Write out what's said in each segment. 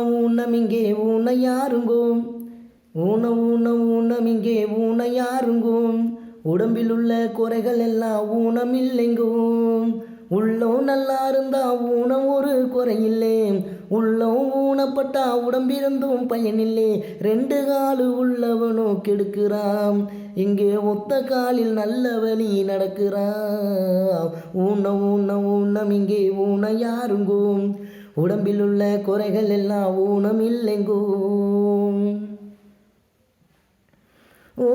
ஊனமிங்கே ஊனையாருங்கோ ஊனமிங்கே ஊனையாருங்கோ உடம்பில் உள்ள குறைகள் எல்லாம் ஊனமில்லைங்கோ உள்ளம் நல்லா இருந்தா ஊனம் ஒரு குறையில்லை உள்ளம் ஊனப்பட்டா உடம்பிருந்தும் பயனில்லை ரெண்டு காலு உள்ளவனோ கெடுக்கிறான் இங்கே ஒத்த காலில் நல்ல வழி நடக்கிறான் ஊனம் இங்கே ஊனையாருங்கோ உடம்பில் உள்ள குறைகள் எல்லாம் ஊனம் இல்லைங்கோ ஓ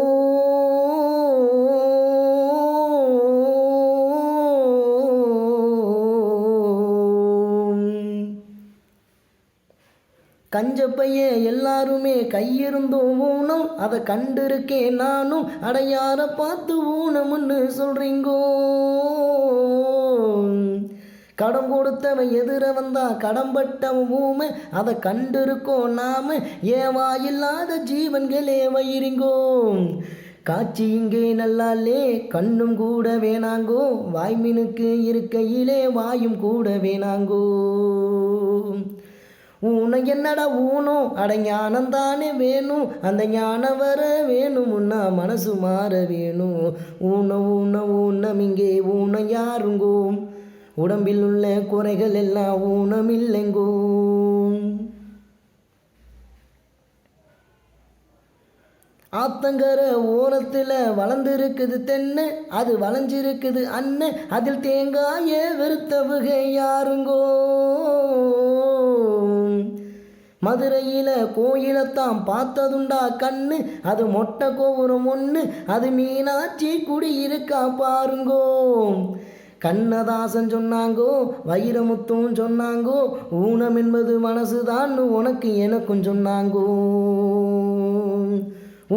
கஞ்சப்பைய எல்லாருமே கையிருந்தோம் ஊனம் அதை கண்டிருக்கேன் நானும் அடையார பார்த்து ஊனம்னு சொல்றீங்கோ கடன் கொடுத்தவன் எதிர வந்தா கடன்பட்டவன் ஊமை அதை கண்டிருக்கோம் நாம ஏவா இல்லாத ஜீவன்களே வயிறிங்கோ காட்சி இங்கே நல்லாலே கண்ணும் கூட வேணாங்கோ வாய்மீனுக்கு இருக்கையிலே வாயும் கூட வேணாங்கோ ஊனை என்னடா ஊனும் அட ஞானம் தானே வேணும் அந்த ஞானம் வர வேணும்னா மனசு மாற வேணும் ஊனம் இங்கே ஊனம் யாருங்கோ உடம்பில் உள்ள குறைகள் எல்லாம் ஊனம் இல்லைங்கோ ஆத்தங்கர ஓரத்தில் வளர்ந்துருக்குது தென்னை அது வளைஞ்சிருக்குது அண்ணன் அதில் தேங்காய வெறுத்தவுக யாருங்கோ மதுரையில் கோயிலத்தான் பார்த்ததுண்டா கண்ணு அது மொட்டை கோபுரம் ஒன்று அது மீனாட்சி குடியிருக்கா பாருங்கோ கண்ணதாசன் சொன்னாங்கோ வைரமுத்தும் சொன்னாங்கோ ஊனம் என்பது மனசுதான் உனக்கு எனக்கும் சொன்னாங்கோ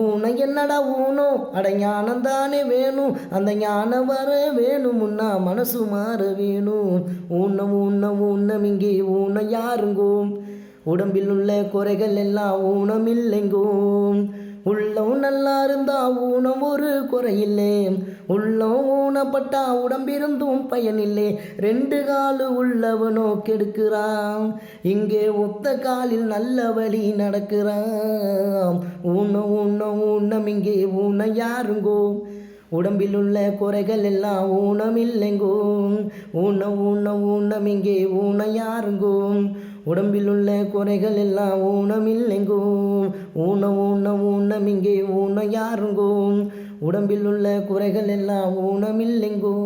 ஊனை என்னடா ஊனோ அட ஞானம் தானே வேணும் அந்த ஞானம் வர வேணும்னா மனசு மாற வேணும் ஊனம் இங்கே ஊனை யாருங்கோ உடம்பில் உள்ள குறைகள் எல்லாம் ஊனம் இல்லைங்கோ உள்ளம் நல்லா இருந்தா ஊனம் ஒரு குறையில்லை உள்ளம் ஊனப்பட்டா உடம்பிருந்தும் பயனில்லை ரெண்டு காலு உள்ளவனோ கெடுக்கிறான் இங்கே ஒத்த காலில் நல்ல வழி நடக்கிறான் ஊனம் இங்கே ஊனை யாருங்கோ உடம்பில் உள்ள குறைகள் எல்லாம் ஊனம் இல்லைங்கோ ஊனம் இங்கே ஊனை யாருங்கோ உடம்பில் உள்ள குறைகள் எல்லாம் ஊனம் இல்லைங்கோ ஊனம் இங்கே ஊனை யாருங்கோ உடம்பில் உள்ள குறைகள் எல்லாம் ஊனம் இல்லைங்கோ